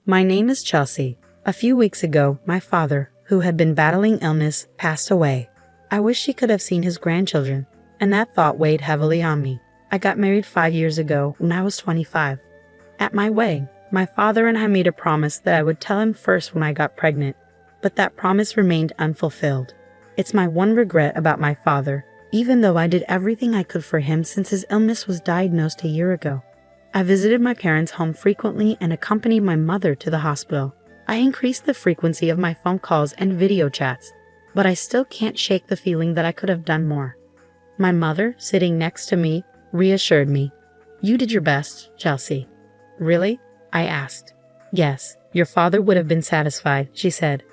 My name is Chelsea. A few weeks ago, my father, who had been battling illness, passed away. I wish he could have seen his grandchildren, and that thought weighed heavily on me. I got married 5 years ago when I was 25. At my wedding, my father and I made a promise that I would tell him first when I got pregnant, but that promise remained unfulfilled. It's my one regret about my father, even though I did everything I could for him since his illness was diagnosed a year ago. I visited my parents' home frequently and accompanied my mother to the hospital. I increased the frequency of my phone calls and video chats, but I still can't shake the feeling that I could have done more. My mother, sitting next to me, reassured me. "You did your best, Chelsea." "Really?" I asked. "Yes, your father would have been satisfied," she said.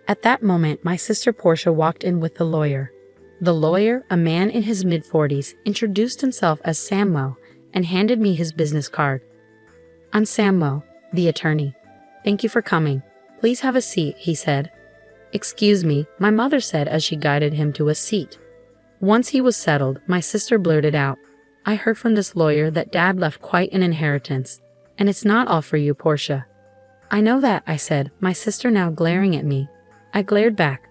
At that moment, my sister Portia walked in with the lawyer. The lawyer, a man in his mid-40s, introduced himself as Samuel and handed me his business card. "I'm Samuel, the attorney. Thank you for coming. Please have a seat," he said. "Excuse me," my mother said as she guided him to a seat. Once he was settled, my sister blurted out, "I heard from this lawyer that Dad left quite an inheritance, and it's not all for you, Portia." "I know that," I said, my sister now glaring at me. I glared back.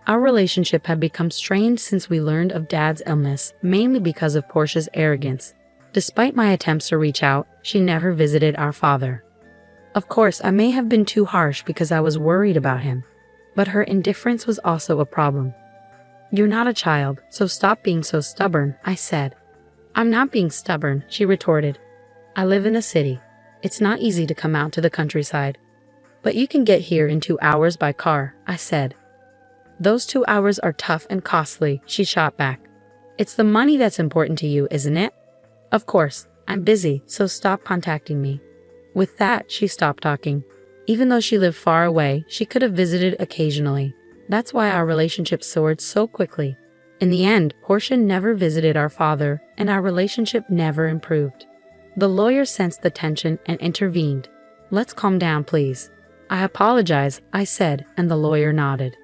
Our relationship had become strained since we learned of Dad's illness, mainly because of Portia's arrogance. Despite my attempts to reach out, she never visited our father. Of course, I may have been too harsh because I was worried about him, but her indifference was also a problem. "You're not a child, so stop being so stubborn," I said. "I'm not being stubborn," she retorted. "I live in a city. It's not easy to come out to the countryside. But you can get here in 2 hours by car," I said. "Those 2 hours are tough and costly," she shot back. "It's the money that's important to you, isn't it?" "Of course, I'm busy, so stop contacting me." With that, she stopped talking. Even though she lived far away, she could have visited occasionally. That's why our relationship soared so quickly. In the end, Portia never visited our father, and our relationship never improved. The lawyer sensed the tension and intervened. "Let's calm down, please." "I apologize," I said, and the lawyer nodded.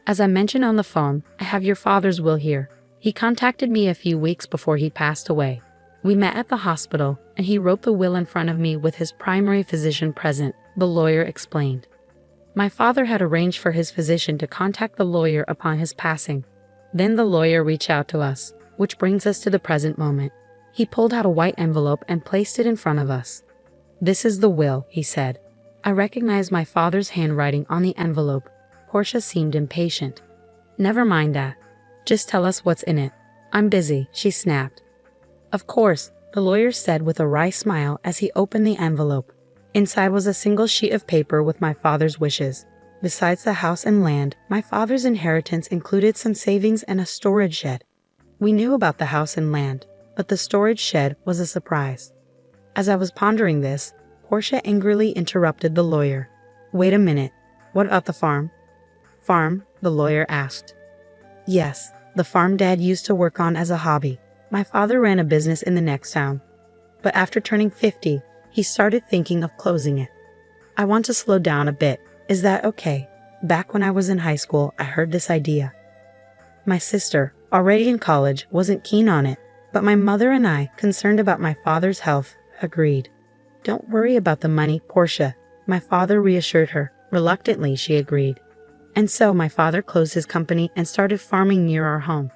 "As I mentioned on the phone, I have your father's will here. He contacted me a few weeks before he passed away. We met at the hospital, and he wrote the will in front of me with his primary physician present," the lawyer explained. My father had arranged for his physician to contact the lawyer upon his passing. Then the lawyer reached out to us, which brings us to the present moment. He pulled out a white envelope and placed it in front of us. "This is the will," he said. I recognized my father's handwriting on the envelope. Portia seemed impatient. "Never mind that. Just tell us what's in it." "I'm busy," she snapped. "Of course," the lawyer said with a wry smile as he opened the envelope. Inside was a single sheet of paper with my father's wishes. Besides the house and land, my father's inheritance included some savings and a storage shed. We knew about the house and land, but the storage shed was a surprise. As I was pondering this, Portia angrily interrupted the lawyer. "Wait a minute. What about the farm?" "Farm?" the lawyer asked. "Yes, the farm Dad used to work on as a hobby. My father ran a business in the next town. But after turning 50, he started thinking of closing it. I want to slow down a bit. Is that okay? Back when I was in high school, I heard this idea." My sister, already in college, wasn't keen on it, but my mother and I, concerned about my father's health, agreed. "Don't worry about the money, Portia," my father reassured her. Reluctantly, she agreed. And so my father closed his company and started farming near our home.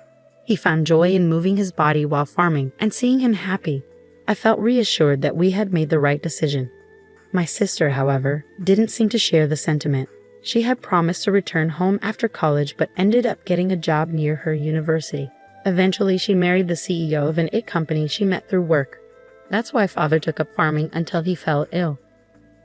He found joy in moving his body while farming and seeing him happy. I felt reassured that we had made the right decision. My sister, however, didn't seem to share the sentiment. She had promised to return home after college but ended up getting a job near her university. Eventually, she married the CEO of an IT company she met through work. That's why father took up farming until he fell ill.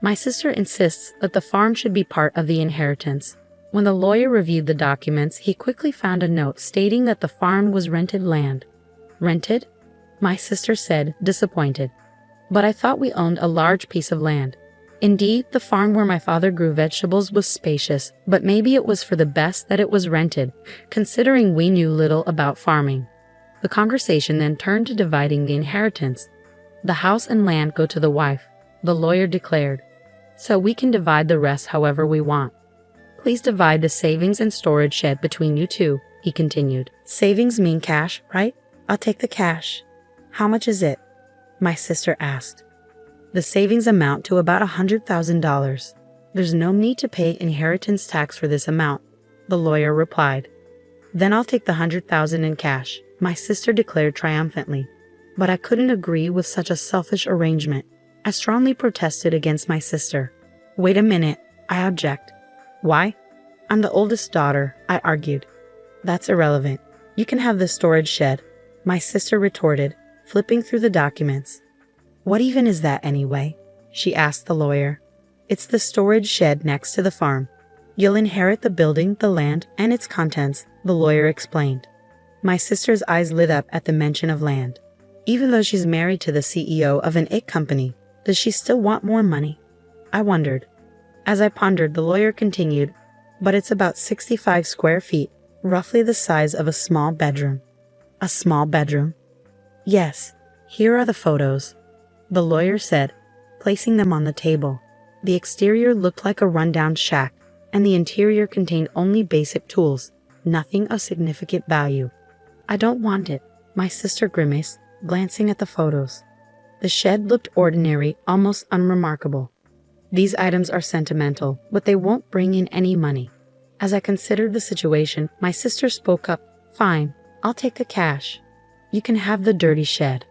My sister insists that the farm should be part of the inheritance. When the lawyer reviewed the documents, he quickly found a note stating that the farm was rented land. "Rented?" my sister said, disappointed. "But I thought we owned a large piece of land." Indeed, the farm where my father grew vegetables was spacious, but maybe it was for the best that it was rented, considering we knew little about farming. The conversation then turned to dividing the inheritance. "The house and land go to the wife," the lawyer declared. "So we can divide the rest however we want. Please divide the savings and storage shed between you two," he continued. "Savings mean cash, right? I'll take the cash." "How much is it?" my sister asked. "The savings amount to about $100,000. "There's no need to pay inheritance tax for this amount," the lawyer replied. "Then I'll take the 100,000 in cash," my sister declared triumphantly. But I couldn't agree with such a selfish arrangement. I strongly protested against my sister. "Wait a minute," I object. "Why?" "I'm the oldest daughter," I argued. "That's irrelevant. You can have the storage shed," my sister retorted, flipping through the documents. "What even is that anyway?" she asked the lawyer. "It's the storage shed next to the farm. You'll inherit the building, the land, and its contents," the lawyer explained. My sister's eyes lit up at the mention of land. Even though she's married to the CEO of an egg company, does she still want more money? I wondered. As I pondered, the lawyer continued, "But it's about 65 square feet, roughly the size of a small bedroom." "A small bedroom?" "Yes. Here are the photos," the lawyer said, placing them on the table. The exterior looked like a rundown shack, and the interior contained only basic tools, nothing of significant value. "I don't want it," my sister grimaced, glancing at the photos. The shed looked ordinary, almost unremarkable. "These items are sentimental, but they won't bring in any money." As I considered the situation, my sister spoke up. "Fine, I'll take the cash. You can have the dirty shed."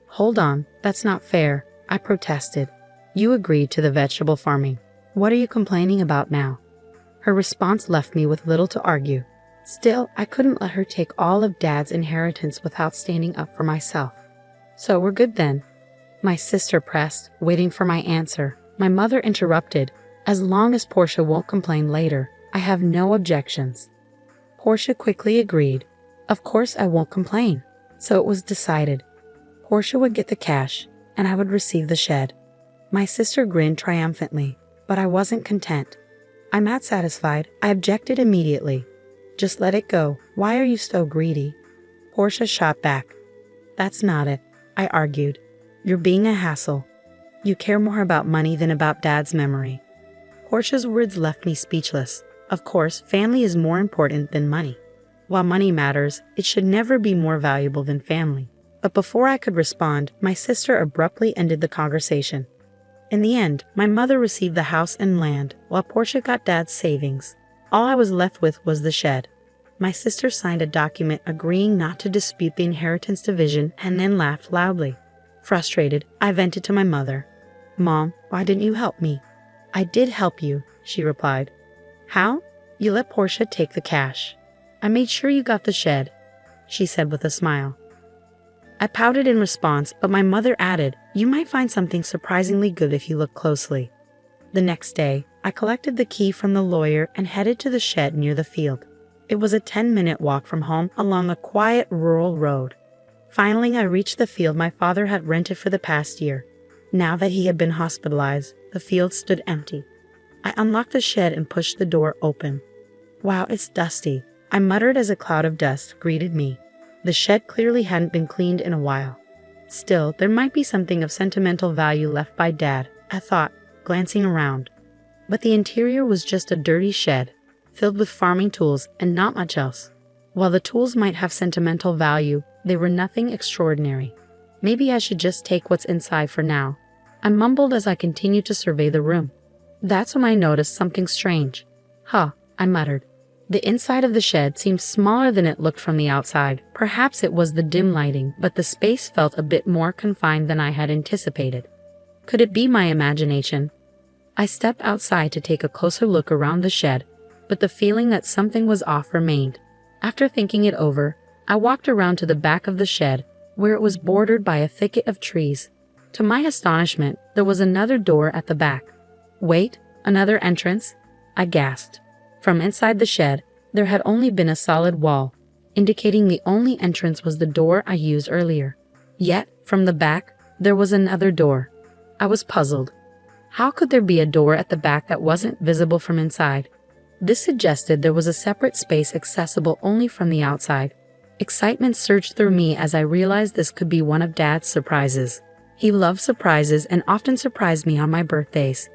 "Hold on, that's not fair," I protested. "You agreed to the vegetable farming. What are you complaining about now?" Her response left me with little to argue. Still, I couldn't let her take all of Dad's inheritance without standing up for myself. "So we're good then?" my sister pressed, waiting for my answer. My mother interrupted. "As long as Portia won't complain later, I have no objections." Portia quickly agreed. Of course I won't complain. So it was decided. Portia would get the cash, and I would receive the shed. My sister grinned triumphantly, but I wasn't content. "I'm not satisfied," I objected immediately. "Just let it go. Why are you so greedy?" Portia shot back. "That's not it," I argued. "You're being a hassle. You care more about money than about Dad's memory." Portia's words left me speechless. Of course, family is more important than money. While money matters, it should never be more valuable than family. But before I could respond, my sister abruptly ended the conversation. In the end, my mother received the house and land, while Portia got Dad's savings. All I was left with was the shed. My sister signed a document agreeing not to dispute the inheritance division and then laughed loudly. Frustrated, I vented to my mother. "Mom, why didn't you help me?" "I did help you," she replied. "How?" "You let Portia take the cash. I made sure you got the shed," she said with a smile. I pouted in response, but my mother added, "You might find something surprisingly good if you look closely." The next day, I collected the key from the lawyer and headed to the shed near the field. It was a 10-minute walk from home along a quiet rural road. Finally, I reached the field my father had rented for the past year. Now that he had been hospitalized, the field stood empty. I unlocked the shed and pushed the door open. "Wow, it's dusty," I muttered as a cloud of dust greeted me. The shed clearly hadn't been cleaned in a while. Still, there might be something of sentimental value left by Dad, I thought, glancing around. But the interior was just a dirty shed, filled with farming tools and not much else. While the tools might have sentimental value, they were nothing extraordinary. Maybe I should just take what's inside for now. I mumbled as I continued to survey the room. That's when I noticed something strange. "Huh," I muttered. The inside of the shed seemed smaller than it looked from the outside. Perhaps it was the dim lighting, but the space felt a bit more confined than I had anticipated. Could it be my imagination? I stepped outside to take a closer look around the shed, but the feeling that something was off remained. After thinking it over, I walked around to the back of the shed, where it was bordered by a thicket of trees. To my astonishment, there was another door at the back. "Wait, another entrance?" I gasped. From inside the shed, there had only been a solid wall, indicating the only entrance was the door I used earlier. Yet, from the back, there was another door. I was puzzled. How could there be a door at the back that wasn't visible from inside? This suggested there was a separate space accessible only from the outside. Excitement surged through me as I realized this could be one of Dad's surprises. He loved surprises and often surprised me on my birthdays.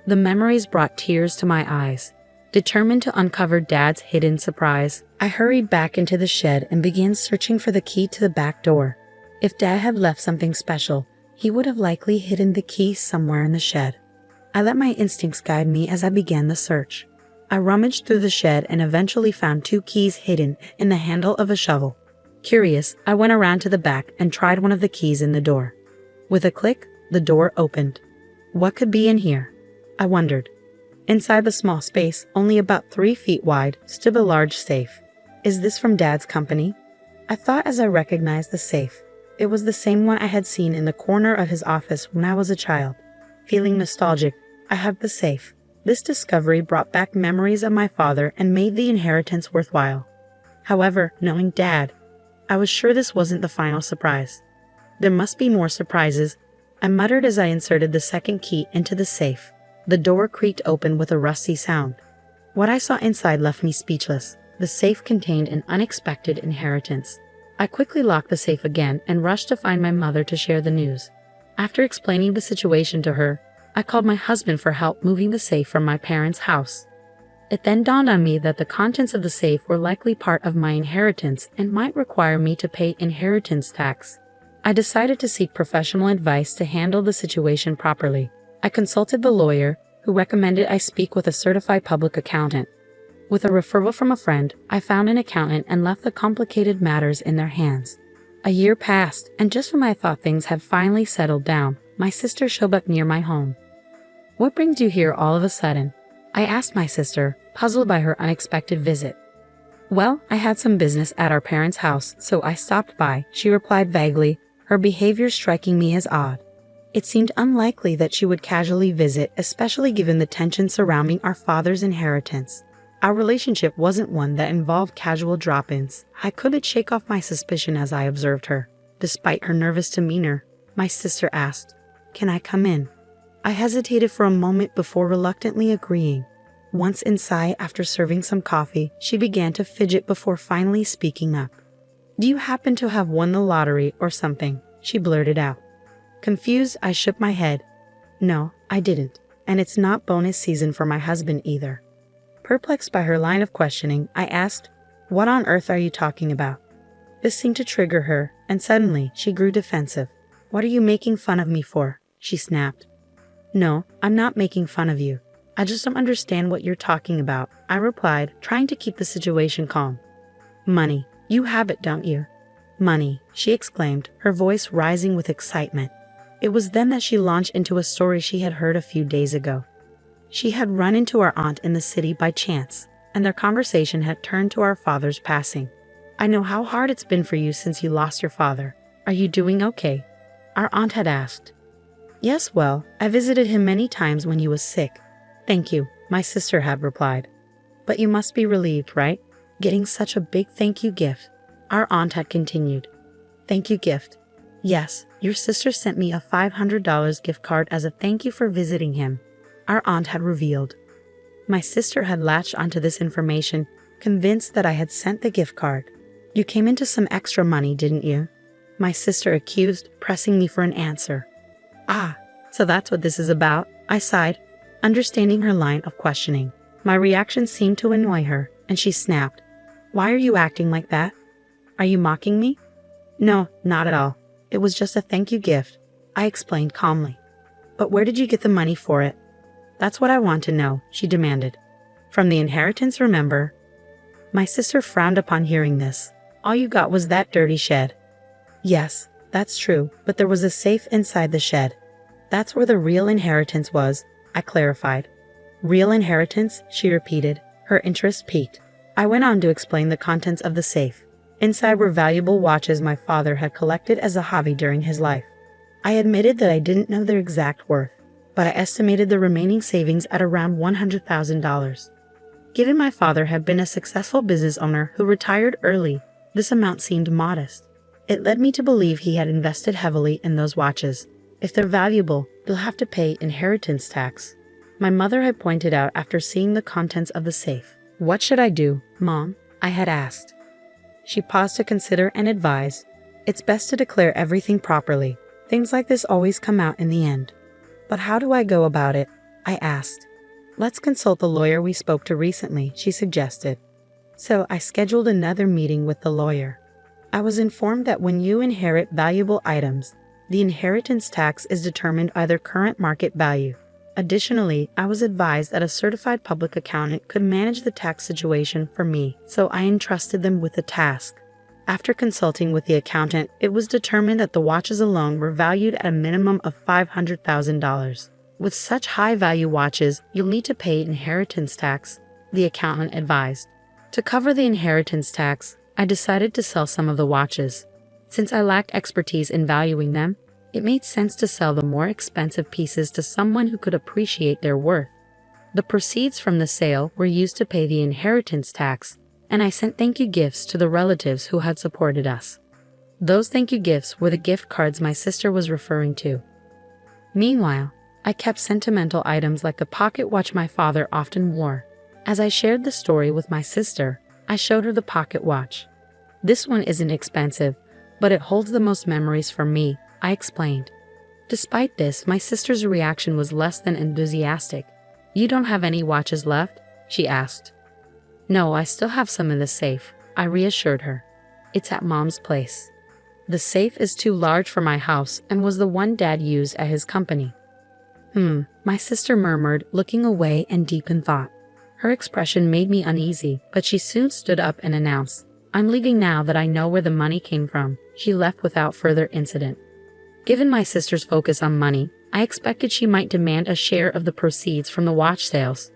The memories brought tears to my eyes. Determined to uncover Dad's hidden surprise, I hurried back into the shed and began searching for the key to the back door. If Dad had left something special, he would have likely hidden the key somewhere in the shed. I let my instincts guide me as I began the search. I rummaged through the shed and eventually found 2 keys hidden in the handle of a shovel. Curious, I went around to the back and tried one of the keys in the door. With a click, the door opened. What could be in here? I wondered. Inside the small space, only about 3 feet wide, stood a large safe. Is this from Dad's company? I thought as I recognized the safe. It was the same one I had seen in the corner of his office when I was a child. Feeling nostalgic, I hugged the safe. This discovery brought back memories of my father and made the inheritance worthwhile. However, knowing Dad, I was sure this wasn't the final surprise. There must be more surprises, I muttered as I inserted the second key into the safe. The door creaked open with a rusty sound. What I saw inside left me speechless. The safe contained an unexpected inheritance. I quickly locked the safe again and rushed to find my mother to share the news. After explaining the situation to her, I called my husband for help moving the safe from my parents' house. It then dawned on me that the contents of the safe were likely part of my inheritance and might require me to pay inheritance tax. I decided to seek professional advice to handle the situation properly. I consulted the lawyer, who recommended I speak with a certified public accountant. With a referral from a friend, I found an accountant and left the complicated matters in their hands. A year passed, and just when I thought things had finally settled down, my sister showed up near my home. What brings you here all of a sudden? I asked my sister, puzzled by her unexpected visit. Well, I had some business at our parents' house, so I stopped by, she replied vaguely, her behavior striking me as odd. It seemed unlikely that she would casually visit, especially given the tension surrounding our father's inheritance. Our relationship wasn't one that involved casual drop-ins. I couldn't shake off my suspicion as I observed her. Despite her nervous demeanor, my sister asked, "Can I come in?" I hesitated for a moment before reluctantly agreeing. Once inside, after serving some coffee, she began to fidget before finally speaking up. "Do you happen to have won the lottery or something?" she blurted out. Confused, I shook my head. "No, I didn't, and it's not bonus season for my husband either." Perplexed by her line of questioning, I asked, "What on earth are you talking about?" This seemed to trigger her, and suddenly she grew defensive. "What are you making fun of me for?" she snapped. "No, I'm not making fun of you. I just don't understand what you're talking about," I replied, trying to keep the situation calm. "Money. You have it, don't you?" "Money," she exclaimed, her voice rising with excitement. It was then that she launched into a story she had heard a few days ago. She had run into our aunt in the city by chance, and their conversation had turned to our father's passing. "I know how hard it's been for you since you lost your father. Are you doing okay?" our aunt had asked. "Yes, well, I visited him many times when he was sick." "Thank you," my sister had replied. "But you must be relieved, right? Getting such a big thank you gift," our aunt had continued. "Thank you gift? Yes, your sister sent me a $500 gift card as a thank you for visiting him," our aunt had revealed. My sister had latched onto this information, convinced that I had sent the gift card. "You came into some extra money, didn't you?" my sister accused, pressing me for an answer. "Ah, so that's what this is about," I sighed, understanding her line of questioning. My reaction seemed to annoy her, and she snapped, "Why are you acting like that? Are you mocking me?" "No, not at all. It was just a thank you gift," I explained calmly. "But where did you get the money for it?" "That's what I want to know," she demanded. "From the inheritance, remember?" My sister frowned upon hearing this. "All you got was that dirty shed." "Yes, that's true, but there was a safe inside the shed. That's where the real inheritance was," I clarified. "Real inheritance?" she repeated, her interest piqued. I went on to explain the contents of the safe. Inside were valuable watches my father had collected as a hobby during his life. I admitted that I didn't know their exact worth, but I estimated the remaining savings at around $100,000. Given my father had been a successful business owner who retired early, this amount seemed modest. It led me to believe he had invested heavily in those watches. If they're valuable, they'll have to pay inheritance tax, my mother had pointed out after seeing the contents of the safe. "What should I do, Mom?" I had asked. She paused to consider and advised, "It's best to declare everything properly. Things like this always come out in the end." "But how do I go about it?" I asked. "Let's consult the lawyer we spoke to recently," she suggested. So I scheduled another meeting with the lawyer. I was informed that when you inherit valuable items, the inheritance tax is determined by their current market value. Additionally, I was advised that a certified public accountant could manage the tax situation for me, so I entrusted them with the task. After consulting with the accountant, it was determined that the watches alone were valued at a minimum of $500,000. With such high-value watches, you'll need to pay inheritance tax, the accountant advised. To cover the inheritance tax, I decided to sell some of the watches. Since I lacked expertise in valuing them, it made sense to sell the more expensive pieces to someone who could appreciate their worth. The proceeds from the sale were used to pay the inheritance tax, and I sent thank you gifts to the relatives who had supported us. Those thank you gifts were the gift cards my sister was referring to. Meanwhile, I kept sentimental items like the pocket watch my father often wore. As I shared the story with my sister, I showed her the pocket watch. "This one isn't expensive, but it holds the most memories for me," I explained. Despite this, my sister's reaction was less than enthusiastic. "You don't have any watches left?" she asked. "No, I still have some in the safe," I reassured her. "It's at Mom's place. The safe is too large for my house and was the one Dad used at his company." My sister murmured, looking away and deep in thought. Her expression made me uneasy, but she soon stood up and announced, "I'm leaving now that I know where the money came from." She left without further incident. Given my sister's focus on money, I expected she might demand a share of the proceeds from the watch sales.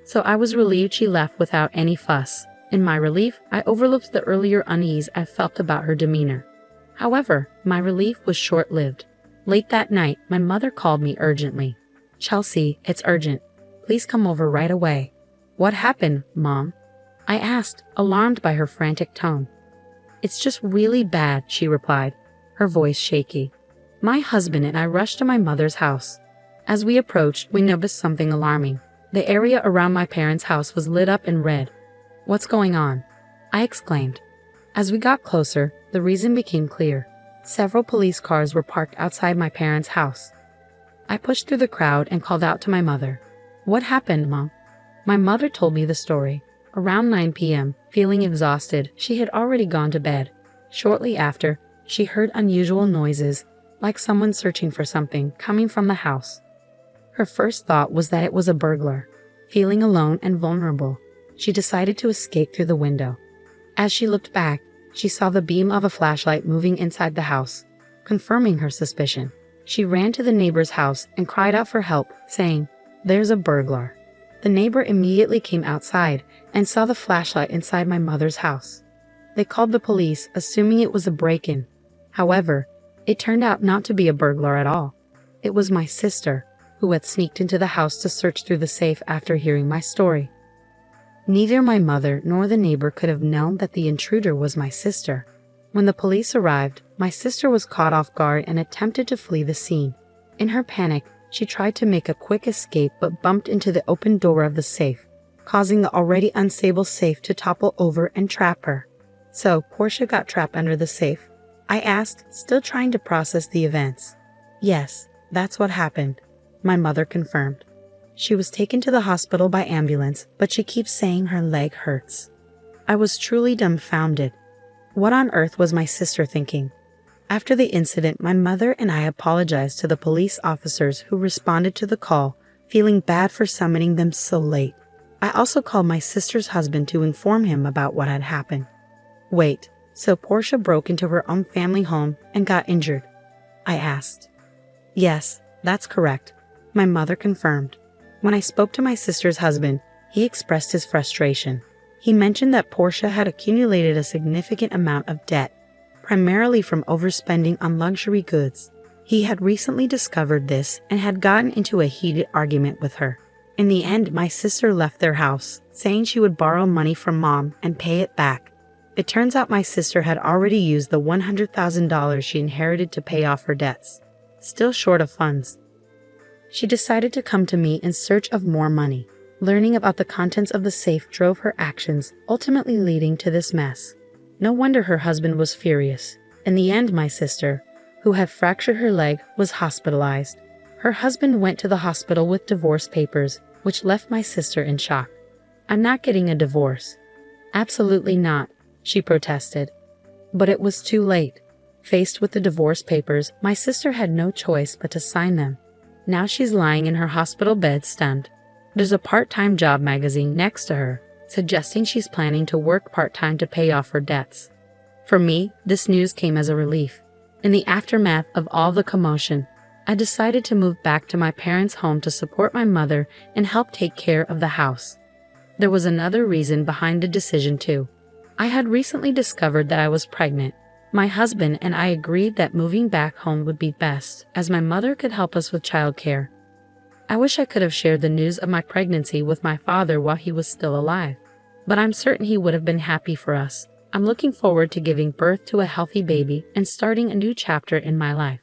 So I was relieved she left without any fuss. In my relief, I overlooked the earlier unease I felt about her demeanor. However, my relief was short-lived. Late that night, my mother called me urgently. "Chelsea, it's urgent. Please come over right away." "What happened, Mom?" I asked, alarmed by her frantic tone. "It's just really bad," she replied, her voice shaky. My husband and I rushed to my mother's house. As we approached, we noticed something alarming. The area around my parents' house was lit up in red. "What's going on?" I exclaimed. As we got closer, the reason became clear. Several police cars were parked outside my parents' house. I pushed through the crowd and called out to my mother. "What happened, Mom?" My mother told me the story. Around 9 p.m., feeling exhausted, she had already gone to bed. Shortly after, she heard unusual noises, like someone searching for something, coming from the house. Her first thought was that it was a burglar. Feeling alone and vulnerable, she decided to escape through the window. As she looked back, she saw the beam of a flashlight moving inside the house, confirming her suspicion. She ran to the neighbor's house and cried out for help, saying, "There's a burglar." The neighbor immediately came outside and saw the flashlight inside my mother's house. They called the police, assuming it was a break-in. However, it turned out not to be a burglar at all. It was my sister, who had sneaked into the house to search through the safe after hearing my story. Neither my mother nor the neighbor could have known that the intruder was my sister. When the police arrived, my sister was caught off guard and attempted to flee the scene. In her panic, she tried to make a quick escape but bumped into the open door of the safe, causing the already unstable safe to topple over and trap her. "So, Portia got trapped under the safe?" I asked, still trying to process the events. "Yes, that's what happened," my mother confirmed. "She was taken to the hospital by ambulance, but she keeps saying her leg hurts." I was truly dumbfounded. What on earth was my sister thinking? After the incident, my mother and I apologized to the police officers who responded to the call, feeling bad for summoning them so late. I also called my sister's husband to inform him about what had happened. "Wait, so Portia broke into her own family home and got injured?" I asked. "Yes, that's correct," my mother confirmed. When I spoke to my sister's husband, he expressed his frustration. He mentioned that Portia had accumulated a significant amount of debt, primarily from overspending on luxury goods. He had recently discovered this and had gotten into a heated argument with her. In the end, my sister left their house, saying she would borrow money from Mom and pay it back. It turns out my sister had already used the $100,000 she inherited to pay off her debts. Still short of funds, she decided to come to me in search of more money. Learning about the contents of the safe drove her actions, ultimately leading to this mess. No wonder her husband was furious. In the end, my sister, who had fractured her leg, was hospitalized. Her husband went to the hospital with divorce papers, which left my sister in shock. "I'm not getting a divorce." "Absolutely not," she protested. But it was too late. Faced with the divorce papers, my sister had no choice but to sign them. Now she's lying in her hospital bed stunned. There's a part-time job magazine next to her, suggesting she's planning to work part-time to pay off her debts. For me, this news came as a relief. In the aftermath of all the commotion, I decided to move back to my parents' home to support my mother and help take care of the house. There was another reason behind the decision too. I had recently discovered that I was pregnant. My husband and I agreed that moving back home would be best, as my mother could help us with childcare. I wish I could have shared the news of my pregnancy with my father while he was still alive, but I'm certain he would have been happy for us. I'm looking forward to giving birth to a healthy baby and starting a new chapter in my life.